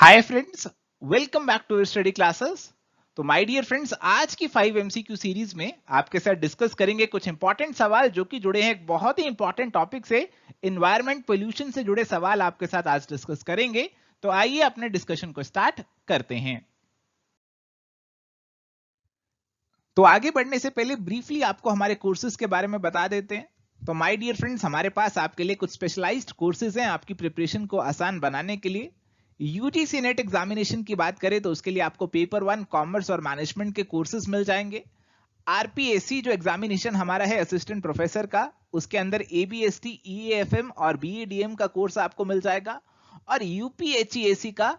Hi friends, welcome back to study classes. तो my dear friends, आज की 5 MCQ series में आपके साथ डिस्कस करेंगे कुछ इंपॉर्टेंट सवाल जो कि जुड़े हैं एक बहुत ही इंपॉर्टेंट टॉपिक से। एनवायरनमेंट पोल्यूशन से जुड़े सवाल आपके साथ आज डिस्कस करेंगे। तो आइए अपने डिस्कशन को स्टार्ट करते हैं। तो आगे बढ़ने से पहले ब्रीफली आपको हमारे कोर्सेज के बारे में बता देते हैं। तो माय डियर फ्रेंड्स, हमारे पास आपके लिए कुछ स्पेशलाइज्ड कोर्सेज हैं आपकी प्रिपरेशन को आसान बनाने के लिए। यूजीसी नेट एग्जामिनेशन की बात करें तो उसके लिए आपको पेपर 1 कॉमर्स और मैनेजमेंट के कोर्सेज मिल जाएंगे। आरपीएससी जो एग्जामिनेशन हमारा है असिस्टेंट प्रोफेसर का, उसके अंदर एबीएसटी, ईएएफएम और बीईडीएम का कोर्स आपको मिल जाएगा। और यूपीएचईएसी का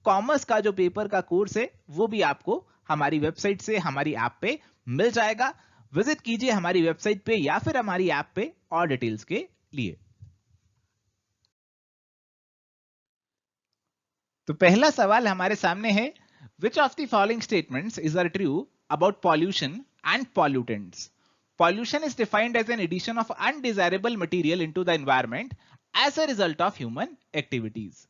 कॉमर्स का जो पेपर का कोर्स है वो भी आपको हमारी वेबसाइट से, हमारी ऐप पे मिल जाएगा। विजिट कीजिए हमारी वेबसाइट पे या फिर हमारी ऐप पे और डिटेल्स के लिए। तो पहला सवाल हमारे सामने है, which of the following statements is are true about pollution and pollutants? Pollution is defined as an addition of undesirable material into the environment as a result of human activities.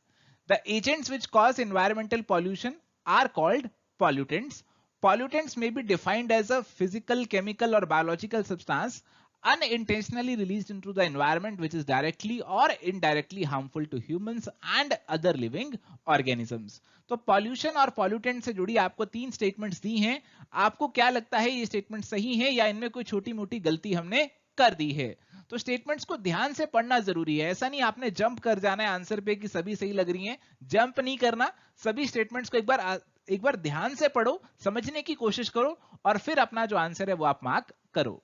The agents which cause environmental pollution are called pollutants. Pollutants may be defined as a physical, chemical, or biological substance unintentionally released into the environment which is directly or indirectly harmful to humans and other living organisms. तो pollution और pollutant से जुड़ी आपको 3 statements दी हैं। आपको क्या लगता है, ये स्टेटमेंट सही है या इनमें कोई छोटी मोटी गलती हमने कर दी है? तो स्टेटमेंट्स को ध्यान से पढ़ना जरूरी है। ऐसा नहीं आपने जंप कर जाना है आंसर पे कि सभी सही लग रही हैं। जंप नहीं करना, सभी स्टेटमेंट्स को एक बार ध्यान से पढ़ो, समझने की कोशिश करो और फिर अपना जो आंसर है वो आप मार्क करो।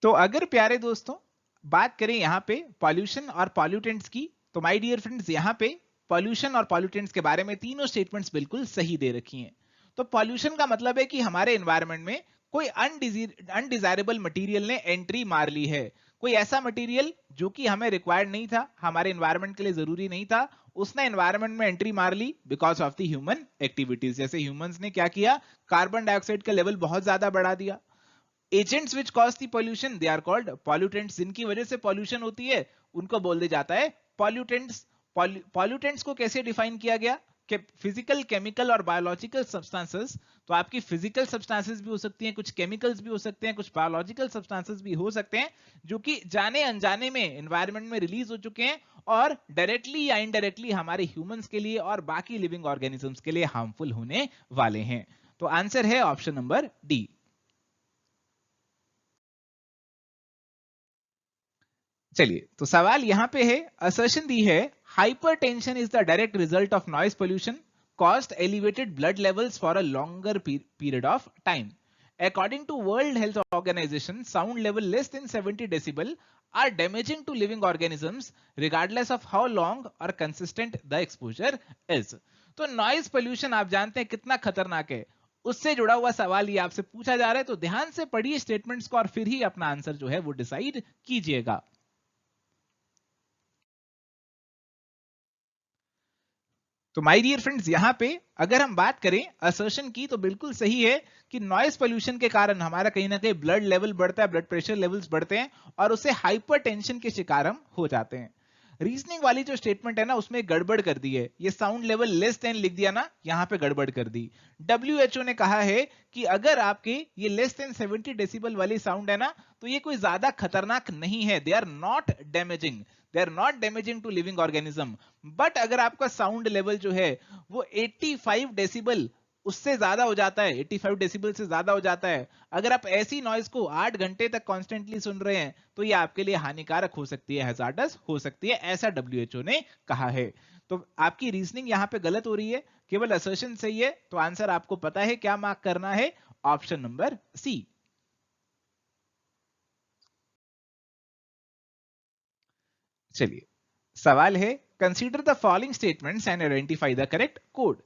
तो अगर प्यारे दोस्तों बात करें यहां पे पॉल्यूशन और पॉल्यूटेंट्स की, तो माय डियर फ्रेंड्स यहां पे पॉल्यूशन और पॉल्यूटेंट्स के बारे में तीनों स्टेटमेंट्स बिल्कुल सही दे रखी हैं। तो पॉल्यूशन का मतलब है कि हमारे एनवायरनमेंट में कोई अनडिजायरेबल मटेरियल ने एंट्री मार ली है। कोई ऐसा मटेरियल जो कि हमें रिक्वायर्ड नहीं था, हमारे एनवायरनमेंट के लिए जरूरी नहीं था, उसने एनवायरनमेंट में एंट्री मार ली because of the human activities. जैसे ह्यूमंस ने क्या किया, कार्बन डाइऑक्साइड का लेवल बहुत ज्यादा बढ़ा दिया। Agents which cause the pollution they are called pollutants. जिनकी वजह से पॉल्यूशन होती है उनको बोल दिया जाता है पॉल्यूटेंट्स। पॉल्यूटेंट्स को कैसे डिफाइन किया गया कि फिजिकल, केमिकल और बायोलॉजिकल सब्सटेंसेस। तो आपकी फिजिकल सब्सटेंसेस भी हो सकती हैं, कुछ केमिकल्स भी हो सकते हैं, कुछ बायोलॉजिकल सब्सटेंसेस भी हो सकते हैं जो कि जाने अनजाने में एनवायरनमेंट में रिलीज हो चुके हैं और डायरेक्टली या इनडायरेक्टली हमारे ह्यूमंस के लिए और बाकी लिविंग ऑर्गेनिजम्स के लिए हार्मफुल होने वाले हैं। तो आंसर है ऑप्शन नंबर डी। चलिए, तो सवाल यहां पे है, असर्शन दी है, hypertension is the direct result of noise pollution caused elevated blood levels for a longer period of time. According to World Health Organization, sound level less than 70 decibel are damaging to living organisms regardless of how long or consistent the exposure is. तो noise pollution आप जानते हैं कितना खतरनाक है, उससे जुड़ा हुआ सवाल ये आपसे पूछा जा रहा है। तो ध्यान से पढ़िए स्टेटमेंट्स को और फिर ही अपना आंसर जो है वो डिसाइड कीजिएगा। तो माय डियर फ्रेंड्स, यहां पे अगर हम बात करें असर्शन की तो बिल्कुल सही है कि नॉइज पोल्यूशन के कारण हमारा कहीं ना कहीं ब्लड लेवल बढ़ता है, ब्लड प्रेशर लेवल्स बढ़ते हैं और उससे हाइपरटेंशन के शिकार हम हो जाते हैं। रीजनिंग वाली जो स्टेटमेंट है ना उसमें गड़बड़ कर दी है, ये साउंड लेवल लेस देन लिख दिया ना, यहां पे गड़बड़ कर दी। डब्ल्यूएचओ ने कहा है कि अगर आपके ये लेस देन 70 डेसिबल वाली साउंड है ना तो ये कोई ज्यादा खतरनाक नहीं है, they are not damaging, they are not damaging to living organism. But अगर आपका साउंड लेवल जो है वो 85 डेसिबल उससे ज्यादा हो जाता है, 85 डेसिबल से ज्यादा हो जाता है, अगर आप ऐसी नॉइज को 8 घंटे तक कॉन्स्टेंटली सुन रहे हैं तो ये आपके लिए हानिकारक हो सकती है, हैजार्डस हो सकती है, ऐसा डब्ल्यूएचओ ने कहा है। तो आपकी रीजनिंग यहां पे गलत हो रही है, केवल असर्शन सही है। तो आंसर आपको पता है क्या मार्क करना है, ऑप्शन नंबर सी। चलिए, सवाल है, consider the following statements and identify the correct code.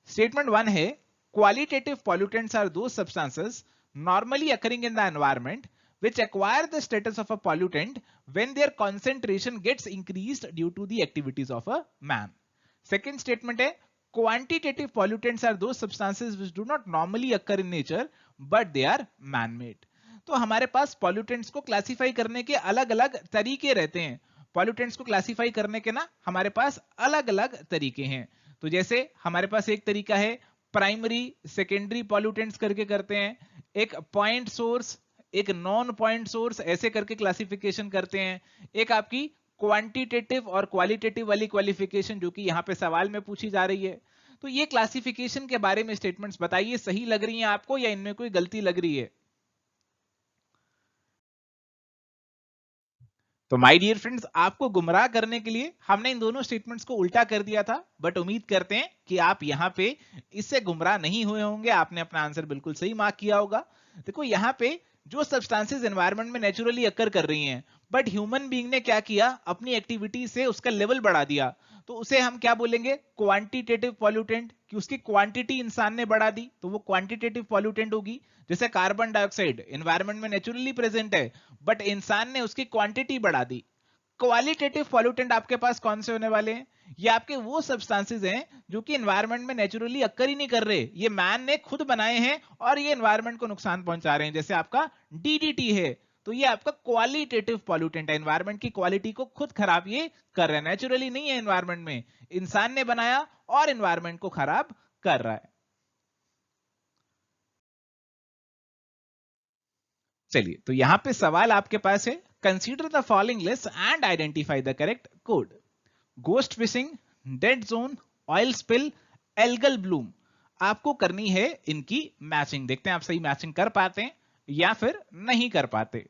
Statement 1 है, qualitative pollutants are those substances normally occurring in the environment which acquire the status of a pollutant when their concentration gets increased due to the activities of a man. Second statement है, quantitative pollutants are those substances which do not normally occur in nature but they are man made. तो हमारे पास pollutants को classify करने के अलग अलग तरीके रहते हैं, पॉल्यूटेंट्स को क्लासिफाई करने के ना हमारे पास अलग अलग तरीके हैं। तो जैसे हमारे पास एक तरीका है प्राइमरी सेकेंडरी पॉल्यूटेंट्स करके करते हैं, एक पॉइंट सोर्स, एक नॉन पॉइंट सोर्स, ऐसे करके क्लासिफिकेशन करते हैं, एक आपकी क्वांटिटेटिव और क्वालिटेटिव वाली क्वालिफिकेशन जो कि यहां पे सवाल में पूछी जा रही है। तो ये क्लासिफिकेशन के बारे में स्टेटमेंट्स बताइए, सही लग रही हैं आपको या इनमें कोई गलती लग रही है? तो माय डियर फ्रेंड्स, आपको गुमराह करने के लिए हमने इन दोनों स्टेटमेंट्स को उल्टा कर दिया था, बट उम्मीद करते हैं कि आप यहाँ पे इससे गुमराह नहीं हुए होंगे, आपने अपना आंसर बिल्कुल सही मार्क किया होगा। देखो यहाँ पे जो सब्सटेंसेस एनवायरनमेंट में नेचुरली अकर कर रही हैं, बट ह्यूमन बीइंग ने क्या किया, अपनी एक्टिविटी से उसका लेवल बढ़ा दिया, तो उसे हम क्या बोलेंगे, क्वांटिटेटिव पॉल्यूटेंट, कि उसकी क्वांटिटी इंसान ने बढ़ा दी तो वो क्वांटिटेटिव पॉल्यूटेंट होगी। जैसे कार्बन डाइऑक्साइड एनवायरनमेंट में नेचुरली प्रेजेंट है, बट इंसान ने उसकी क्वांटिटी बढ़ा दी। क्वालिटेटिव पॉल्यूटेंट आपके पास कौन से होने वाले हैं, ये आपके वो सब्सटेंसेस हैं जो कि एनवायरनमेंट में नेचुरली अक्कर ही नहीं कर रहे, ये मैन ने खुद बनाए हैं और ये एनवायरनमेंट को नुकसान पहुंचा रहे हैं, जैसे आपका डीडीटी है। तो ये आपका क्वालिटेटिव पॉल्यूटेंट है, एनवायरनमेंट की क्वालिटी को खुद खराब ये कर रहा है, नेचुरली नहीं है एनवायरनमेंट में, इंसान ने बनाया और एनवायरनमेंट को खराब कर रहा है। चलिए, तो यहां पे सवाल आपके पास है, consider the following list and identify the correct code. Ghost fishing, dead zone, oil spill, algal Bloom, आपको करनी है इनकी मैचिंग। देखते हैं आप सही मैचिंग कर पाते हैं या फिर नहीं कर पाते।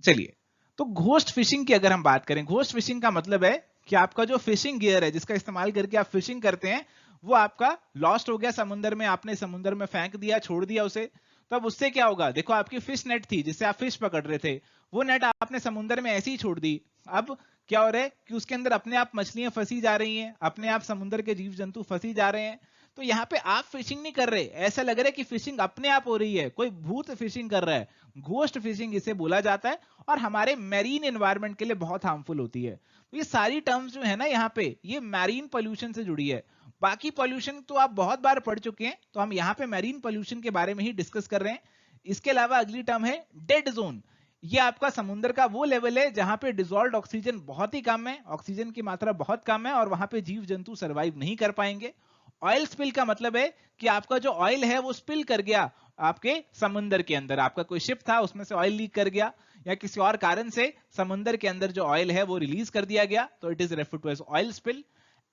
चलिए, तो घोस्ट फिशिंग की अगर हम बात करें, घोस्ट फिशिंग का मतलब है कि आपका जो फिशिंग गियर है जिसका इस्तेमाल करके आप फिशिंग करते हैं, वो आपका लॉस्ट हो गया समुद्र में, आपने समुद्र में फेंक दिया, छोड़ दिया उसे। तो अब उससे क्या होगा, देखो आपकी फिश नेट थी जिससे आप फिश पकड़ रहे थे, वो नेट आपने समुद्र में ऐसे ही छोड़ दी। अब क्या हो रहा है कि उसके अंदर अपने आप मछलियां फंसी जा रही हैं, अपने आप समुद्र के जीव जंतु फंसी जा रहे हैं। तो यहाँ पे आप फिशिंग नहीं कर रहे, ऐसा लग रहा है कि फिशिंग अपने आप हो रही है, कोई भूत फिशिंग कर रहा है, घोस्ट फिशिंग इसे बोला जाता है, और हमारे मैरीन एनवायरनमेंट के लिए बहुत हार्मफुल होती है। तो ये सारी टर्म्स जो है ना यहाँ पे, ये मैरीन पोल्यूशन से जुड़ी है। बाकी पोल्यूशन तो आप बहुत बार पढ़ चुके हैं, तो हम यहाँ पे मैरीन पोल्यूशन के बारे में ही डिस्कस कर रहे हैं। इसके अलावा अगली टर्म है डेड जोन। ये आपका समुद्र का वो लेवल है जहां पे डिसॉल्व्ड ऑक्सीजन बहुत ही कम है, ऑक्सीजन की मात्रा बहुत कम है और वहां पे जीव जंतु सरवाइव नहीं कर पाएंगे। ऑयल स्पिल का मतलब है कि आपका जो ऑयल है वो स्पिल कर गया आपके समुद्र के अंदर, आपका कोई शिप था उसमें से ऑयल लीक कर गया या किसी और कारण से समुद्र के अंदर जो ऑयल है वो रिलीज कर दिया गया, तो it is referred to as oil spill.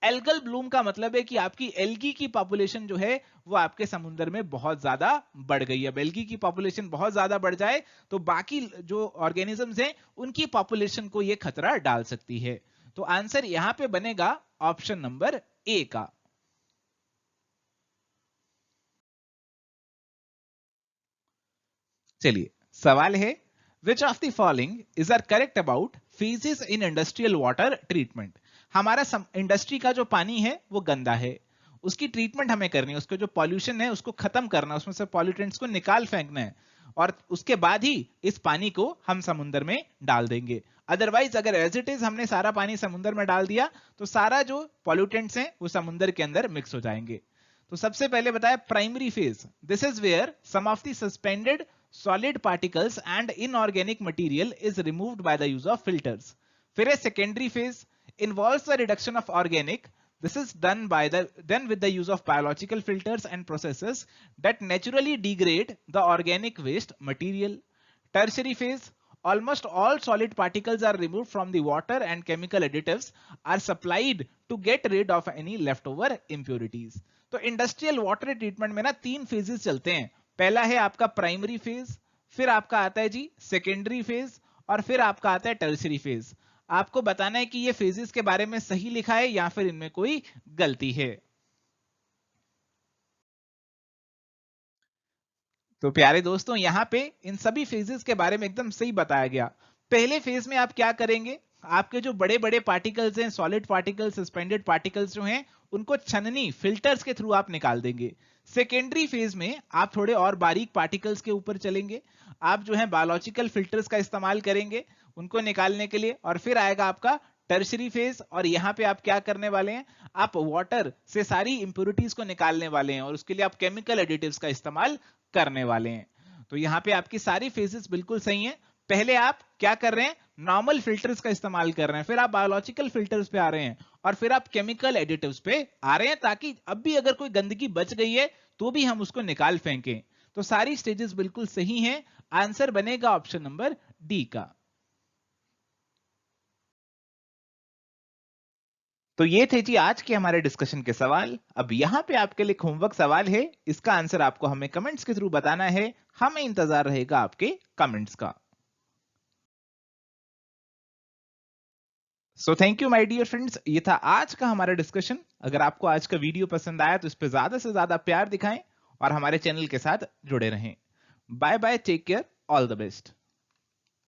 Algal bloom का मतलब है कि आपकी एल्गी की पॉपुलेशन जो है वो आपके समुद्र में बहुत ज्यादा बढ़ गई है। अब एल्गी की पॉपुलेशन बहुत ज्यादा बढ़ जाए तो बाकी जो ऑर्गेनिजम्स हैं उनकी पॉपुलेशन को ये खतरा डाल सकती है। तो आंसर यहां पे बनेगा ऑप्शन नंबर ए का। चलिए, सवाल है, which of the following is are correct about phases in industrial water treatment. हमारा इंडस्ट्री का जो पानी है वो गंदा है, उसकी ट्रीटमेंट हमें करनी है, उसका जो पॉल्यूशन है उसको खत्म करना है, उसमें से पॉल्यूटेंट्स को निकाल फेंकना है, और उसके बाद ही इस पानी को हम समुद्र में डाल देंगे। अदरवाइज अगर एज इट इज हमने सारा पानी समुद्र में डाल दिया तो सारा जो पॉल्यूटेंट्स हैं वो समुद्र के अंदर मिक्स हो जाएंगे। तो सबसे पहले बताया primary phase, this is where some of the suspended solid particles and inorganic material is removed by the use of filters. फिर secondary phase involves the reduction of organic. This is done with the use of biological filters and processes that naturally degrade the organic waste material. Tertiary phase, almost all solid particles are removed from the water and chemical additives are supplied to get rid of any leftover impurities. तो industrial water treatment में ना 3 phases चलते हैं। पहला है आपका primary phase, फिर आपका आता है जी सेकेंडरी फेज, और फिर आपका आता है टर्सरी फेज। आपको बताना है कि ये फेजेस के बारे में सही लिखा है या फिर इनमें कोई गलती है। तो प्यारे दोस्तों, यहां पे इन सभी फेजेस के बारे में एकदम सही बताया गया। पहले फेज में आप क्या करेंगे, आपके जो बड़े बड़े पार्टिकल्स हैं, सॉलिड पार्टिकल्स, सस्पेंडेड पार्टिकल्स जो हैं, उनको छननी फिल्टर्स के थ्रू आप निकाल देंगे। सेकेंडरी फेज में आप थोड़े और बारीक पार्टिकल्स के ऊपर चलेंगे, आप जो है बायोलॉजिकल फिल्टर्स का इस्तेमाल करेंगे उनको निकालने के लिए, और फिर आएगा आपका टर्शरी फेज, और यहां पे आप क्या करने वाले हैं, आप वाटर से सारी इंप्योरिटीज को निकालने वाले हैं और उसके लिए आप केमिकल एडिटिव्स का इस्तेमाल करने वाले हैं। तो यहाँ पे आपकी सारी फेजेस बिल्कुल सही हैं। पहले आप क्या कर रहे हैं, नॉर्मल फिल्टर्स का इस्तेमाल कर रहे हैं, फिर आप बायोलॉजिकल फिल्टर्स पे आ रहे हैं, और फिर आप केमिकल एडिटिव्स पे आ रहे हैं, ताकि अब भी अगर कोई गंदगी बच गई है तो भी हम उसको निकाल फेंकें। तो सारी स्टेजेस बिल्कुल सही हैं। आंसर बनेगा ऑप्शन नंबर डी का। तो ये थे जी आज के हमारे डिस्कशन के सवाल। अब यहाँ पे आपके लिए होमवर्क सवाल है, इसका आंसर आपको हमें कमेंट्स के थ्रू बताना है। हमें इंतजार रहेगा आपके कमेंट्स का। So thank you my dear friends, ये था आज का हमारा डिस्कशन। अगर आपको आज का वीडियो पसंद आया तो इस पे ज्यादा से ज्यादा प्यार दिखाएं और हमारे चैनल के साथ जुड़े रहें। Bye bye, take care, all the best.